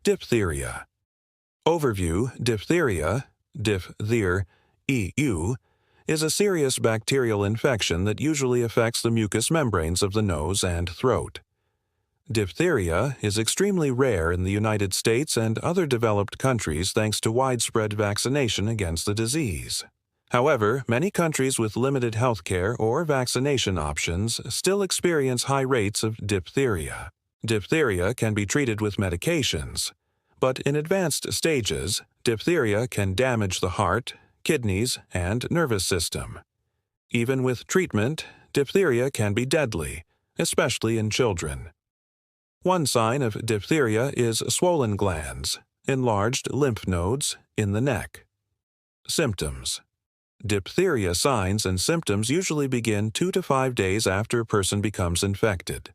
Diphtheria. Overview: diphtheria, diphtheria, EU, is a serious bacterial infection that usually affects the mucous membranes of the nose and throat. Diphtheria is extremely rare in the United States and other developed countries thanks to widespread vaccination against the disease. However, many countries with limited healthcare or vaccination options still experience high rates of diphtheria. Diphtheria can be treated with medications, but in advanced stages, diphtheria can damage the heart, kidneys, and nervous system. Even with treatment, diphtheria can be deadly, especially in children. One sign of diphtheria is swollen glands, enlarged lymph nodes in the neck. Symptoms: diphtheria signs and symptoms usually begin 2 to 5 days after a person becomes infected.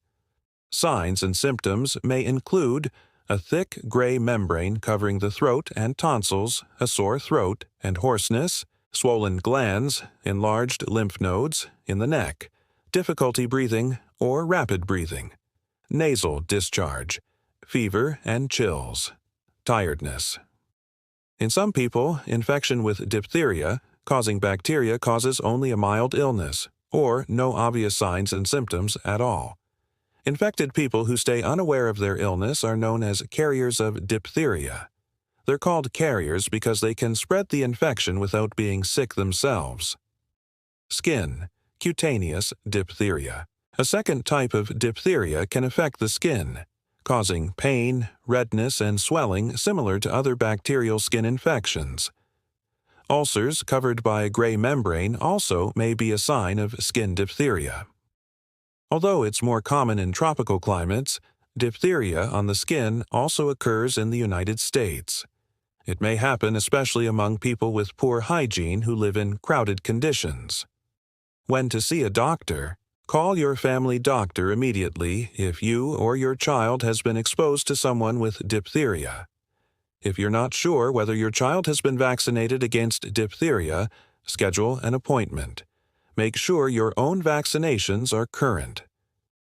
Signs and symptoms may include a thick gray membrane covering the throat and tonsils, a sore throat and hoarseness, swollen glands, enlarged lymph nodes in the neck, difficulty breathing or rapid breathing, nasal discharge, fever and chills, tiredness. In some people, infection with diphtheria causing bacteria causes only a mild illness or no obvious signs and symptoms at all. Infected people who stay unaware of their illness are known as carriers of diphtheria. They're called carriers because they can spread the infection without being sick themselves. Skin, cutaneous diphtheria. A second type of diphtheria can affect the skin, causing pain, redness, and swelling similar to other bacterial skin infections. Ulcers covered by a gray membrane also may be a sign of skin diphtheria. Although it's more common in tropical climates, diphtheria on the skin also occurs in the United States. It may happen especially among people with poor hygiene who live in crowded conditions. When to see a doctor: call your family doctor immediately if you or your child has been exposed to someone with diphtheria. If you're not sure whether your child has been vaccinated against diphtheria, schedule an appointment. Make sure your own vaccinations are current.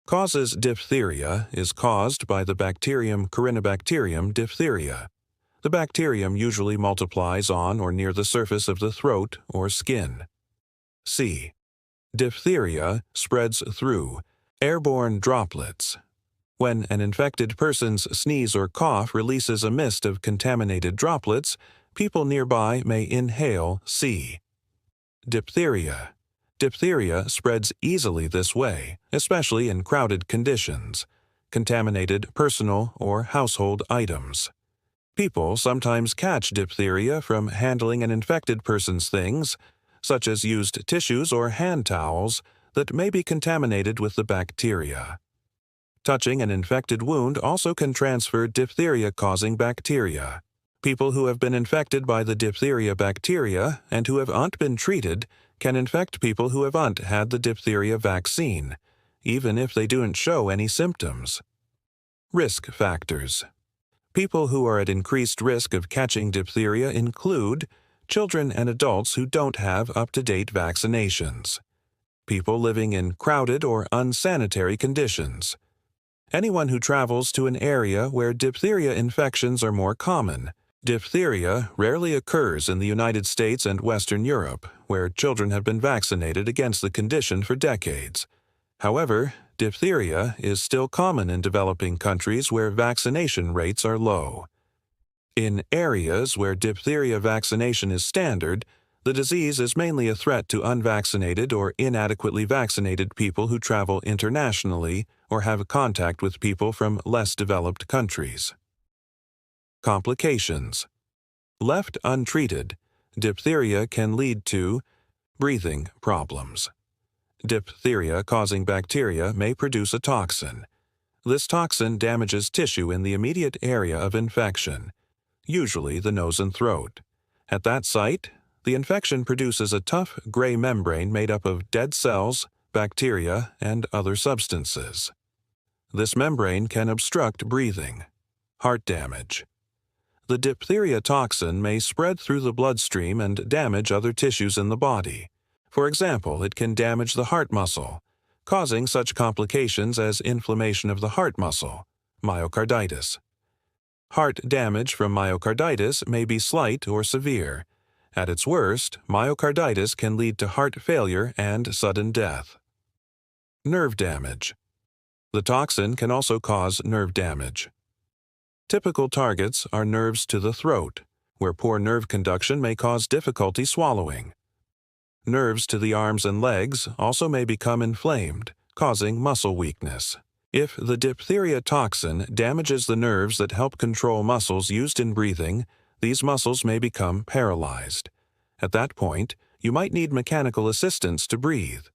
Causes: diphtheria is caused by the bacterium Corynebacterium diphtheria. The bacterium usually multiplies on or near the surface of the throat or skin. C. Diphtheria spreads through airborne droplets. When an infected person's sneeze or cough releases a mist of contaminated droplets, people nearby may inhale C. Diphtheria. Diphtheria spreads easily this way, especially in crowded conditions, contaminated personal or household items. People sometimes catch diphtheria from handling an infected person's things, such as used tissues or hand towels, that may be contaminated with the bacteria. Touching an infected wound also can transfer diphtheria-causing bacteria. People who have been infected by the diphtheria bacteria and who have been treated can infect people who have had the diphtheria vaccine, even if they don't show any symptoms. Risk factors. People who are at increased risk of catching diphtheria include children and adults who don't have up-to-date vaccinations, people living in crowded or unsanitary conditions, anyone who travels to an area where diphtheria infections are more common. Diphtheria rarely occurs in the United States and Western Europe, where children have been vaccinated against the condition for decades. However, diphtheria is still common in developing countries where vaccination rates are low. In areas where diphtheria vaccination is standard, the disease is mainly a threat to unvaccinated or inadequately vaccinated people who travel internationally or have contact with people from less developed countries. Complications. Left untreated, diphtheria can lead to breathing problems. Diphtheria-causing bacteria may produce a toxin. This toxin damages tissue in the immediate area of infection, usually the nose and throat. At that site, the infection produces a tough gray membrane made up of dead cells, bacteria, and other substances. This membrane can obstruct breathing. Heart damage. The diphtheria toxin may spread through the bloodstream and damage other tissues in the body. For example, it can damage the heart muscle, causing such complications as inflammation of the heart muscle, myocarditis. Heart damage from myocarditis may be slight or severe. At its worst, myocarditis can lead to heart failure and sudden death. Nerve damage. The toxin can also cause nerve damage. Typical targets are nerves to the throat, where poor nerve conduction may cause difficulty swallowing. Nerves to the arms and legs also may become inflamed, causing muscle weakness. If the diphtheria toxin damages the nerves that help control muscles used in breathing, these muscles may become paralyzed. At that point, you might need mechanical assistance to breathe.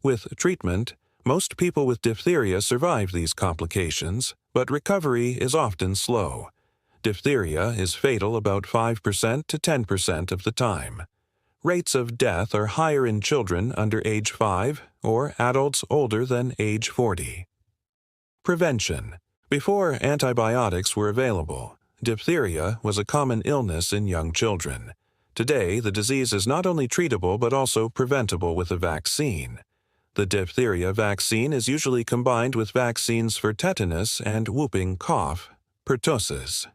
With treatment, most people with diphtheria survive these complications, but recovery is often slow. Diphtheria is fatal about 5% to 10% of the time. Rates of death are higher in children under age 5 or adults older than age 40. Prevention. Before antibiotics were available, diphtheria was a common illness in young children. Today, the disease is not only treatable but also preventable with a vaccine. The diphtheria vaccine is usually combined with vaccines for tetanus and whooping cough, pertussis.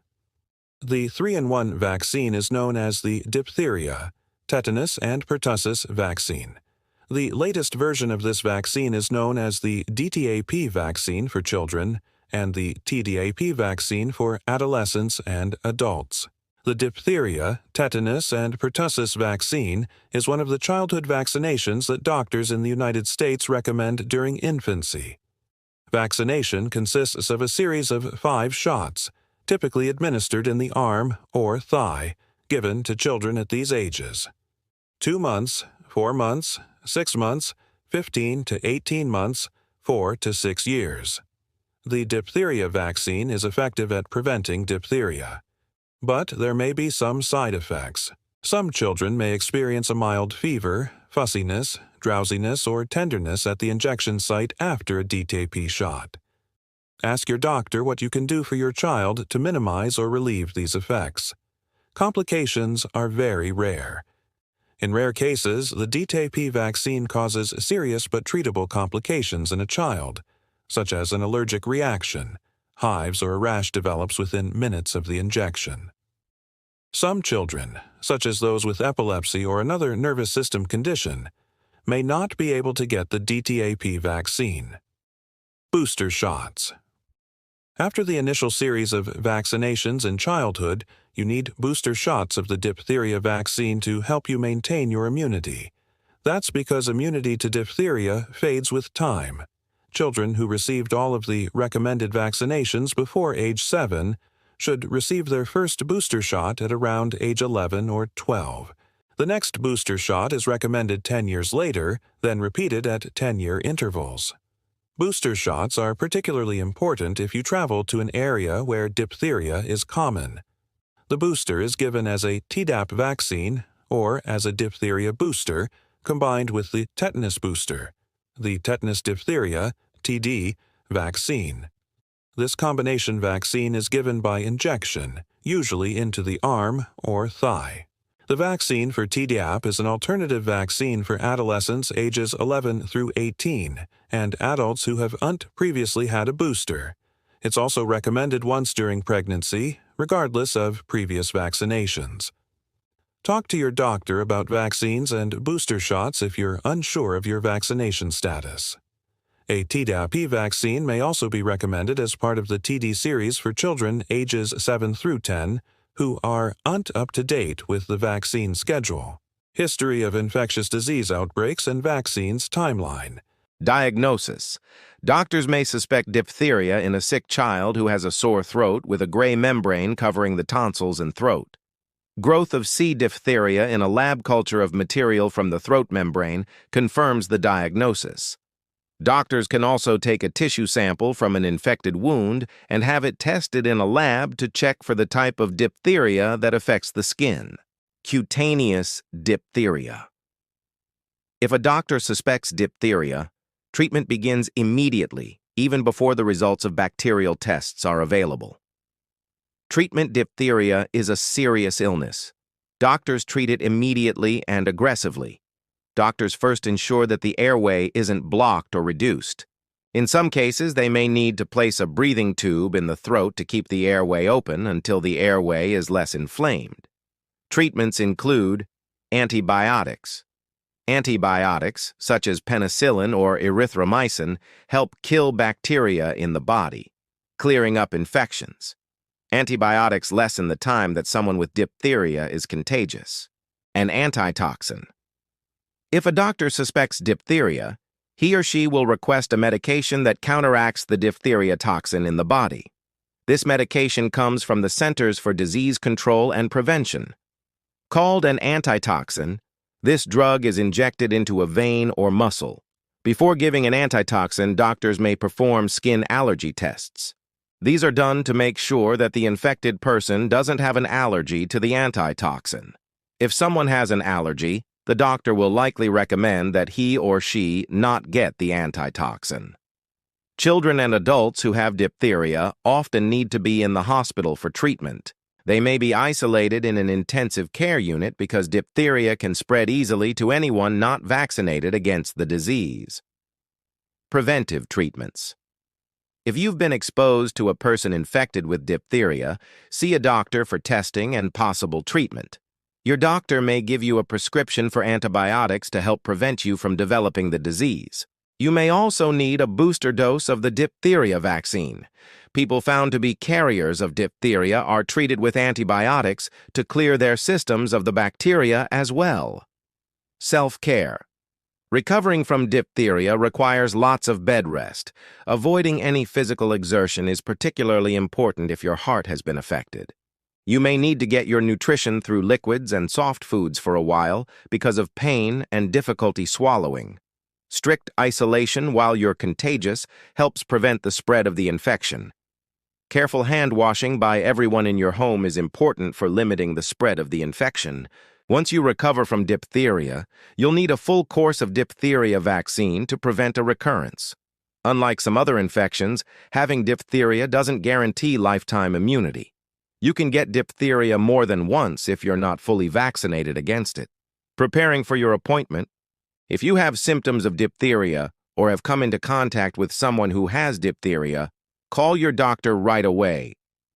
The 3-in-1 vaccine is known as the diphtheria, tetanus, and pertussis vaccine. The latest version of this vaccine is known as the DTaP vaccine for children and the TDAP vaccine for adolescents and adults. The diphtheria, tetanus, and pertussis vaccine is one of the childhood vaccinations that doctors in the United States recommend during infancy. Vaccination consists of a series of 5 shots, typically administered in the arm or thigh, given to children at these ages: 2 months, 4 months, 6 months, 15 to 18 months, 4 to 6 years. The diphtheria vaccine is effective at preventing diphtheria. But there may be some side effects. Some children may experience a mild fever, fussiness, drowsiness, or tenderness at the injection site after a DTaP shot. Ask your doctor what you can do for your child to minimize or relieve these effects. Complications are very rare. In rare cases, the DTaP vaccine causes serious but treatable complications in a child, such as an allergic reaction. Hives or a rash develops within minutes of the injection. Some children, such as those with epilepsy or another nervous system condition, may not be able to get the DTaP vaccine. Booster shots. After the initial series of vaccinations in childhood, you need booster shots of the diphtheria vaccine to help you maintain your immunity. That's because immunity to diphtheria fades with time. Children who received all of the recommended vaccinations before age 7 should receive their first booster shot at around age 11 or 12. The next booster shot is recommended 10 years later, then repeated at 10-year intervals. Booster shots are particularly important if you travel to an area where diphtheria is common. The booster is given as a Tdap vaccine or as a diphtheria booster combined with the tetanus booster, the tetanus diphtheria (TD) vaccine. This combination vaccine is given by injection, usually into the arm or thigh. The vaccine for Tdap is an alternative vaccine for adolescents ages 11 through 18 and adults who have previously had a booster. It's also recommended once during pregnancy, regardless of previous vaccinations. Talk to your doctor about vaccines and booster shots if you're unsure of your vaccination status. A Tdap vaccine may also be recommended as part of the TD series for children ages 7 through 10 who are up to date with the vaccine schedule. History of infectious disease outbreaks and vaccines timeline. Diagnosis. Doctors may suspect diphtheria in a sick child who has a sore throat with a gray membrane covering the tonsils and throat. Growth of C. diphtheria in a lab culture of material from the throat membrane confirms the diagnosis. Doctors can also take a tissue sample from an infected wound and have it tested in a lab to check for the type of diphtheria that affects the skin. Cutaneous diphtheria. If a doctor suspects diphtheria, treatment begins immediately, even before the results of bacterial tests are available. Treatment diphtheria is a serious illness. Doctors treat it immediately and aggressively. Doctors first ensure that the airway isn't blocked or reduced. In some cases, they may need to place a breathing tube in the throat to keep the airway open until the airway is less inflamed. Treatments include antibiotics. Antibiotics, such as penicillin or erythromycin, help kill bacteria in the body, clearing up infections. Antibiotics lessen the time that someone with diphtheria is contagious. An antitoxin. If a doctor suspects diphtheria, he or she will request a medication that counteracts the diphtheria toxin in the body. This medication comes from the Centers for Disease Control and Prevention. Called an antitoxin, this drug is injected into a vein or muscle. Before giving an antitoxin, doctors may perform skin allergy tests. These are done to make sure that the infected person doesn't have an allergy to the antitoxin. If someone has an allergy, the doctor will likely recommend that he or she not get the antitoxin. Children and adults who have diphtheria often need to be in the hospital for treatment. They may be isolated in an intensive care unit because diphtheria can spread easily to anyone not vaccinated against the disease. Preventive treatments. If you've been exposed to a person infected with diphtheria, see a doctor for testing and possible treatment. Your doctor may give you a prescription for antibiotics to help prevent you from developing the disease. You may also need a booster dose of the diphtheria vaccine. People found to be carriers of diphtheria are treated with antibiotics to clear their systems of the bacteria as well. Self-care. Recovering from diphtheria requires lots of bed rest. Avoiding any physical exertion is particularly important if your heart has been affected. You may need to get your nutrition through liquids and soft foods for a while because of pain and difficulty swallowing. Strict isolation while you're contagious helps prevent the spread of the infection. Careful hand washing by everyone in your home is important for limiting the spread of the infection. Once you recover from diphtheria, you'll need a full course of diphtheria vaccine to prevent a recurrence. Unlike some other infections, having diphtheria doesn't guarantee lifetime immunity. You can get diphtheria more than once if you're not fully vaccinated against it. Preparing for your appointment. If you have symptoms of diphtheria or have come into contact with someone who has diphtheria, call your doctor right away.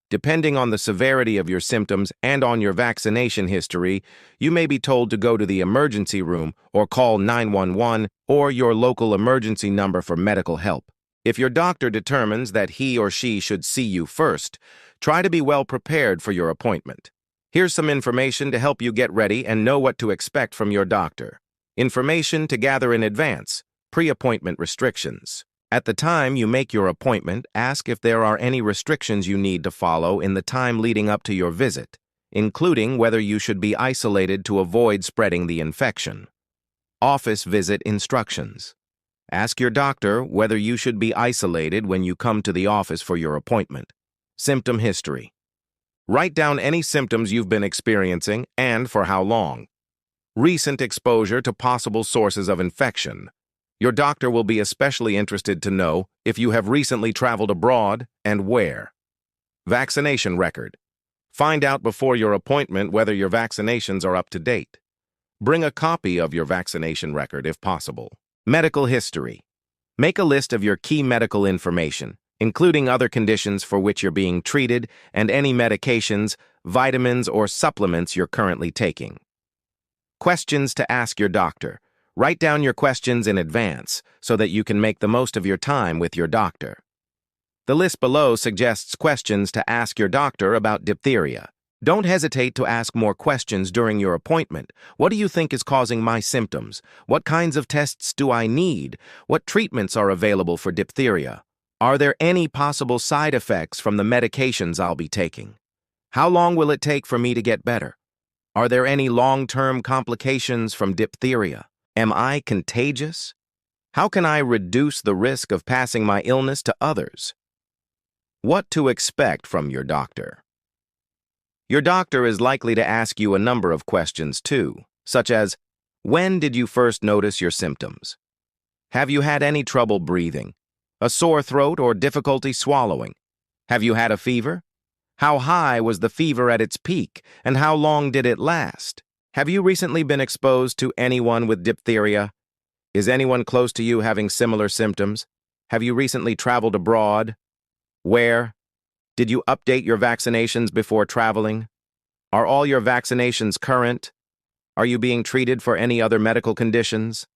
Depending on the severity of your symptoms and on your vaccination history, you may be told to go to the emergency room or call 911 or your local emergency number for medical help. If your doctor determines that he or she should see you first, try to be well prepared for your appointment. Here's some information to help you get ready and know what to expect from your doctor. Information to gather in advance. Pre-appointment restrictions. At the time you make your appointment, ask if there are any restrictions you need to follow in the time leading up to your visit, including whether you should be isolated to avoid spreading the infection. Office visit instructions. Ask your doctor whether you should be isolated when you come to the office for your appointment. Symptom history. Write down any symptoms you've been experiencing and for how long. Recent exposure to possible sources of infection. Your doctor will be especially interested to know if you have recently traveled abroad and where. Vaccination record. Find out before your appointment whether your vaccinations are up to date. Bring a copy of your vaccination record if possible. Medical history. Make a list of your key medical information, including other conditions for which you're being treated and any medications, vitamins, or supplements you're currently taking. Questions to ask your doctor. Write down your questions in advance so that you can make the most of your time with your doctor. The list below suggests questions to ask your doctor about diphtheria. Don't hesitate to ask more questions during your appointment. What do you think is causing my symptoms? What kinds of tests do I need? What treatments are available for diphtheria? Are there any possible side effects from the medications I'll be taking? How long will it take for me to get better? Are there any long-term complications from diphtheria? Am I contagious? How can I reduce the risk of passing my illness to others? What to expect from your doctor? Your doctor is likely to ask you a number of questions too, such as, when did you first notice your symptoms? Have you had any trouble breathing? A sore throat or difficulty swallowing? Have you had a fever? How high was the fever at its peak, and how long did it last? Have you recently been exposed to anyone with diphtheria? Is anyone close to you having similar symptoms? Have you recently traveled abroad? Where? Did you update your vaccinations before traveling? Are all your vaccinations current? Are you being treated for any other medical conditions?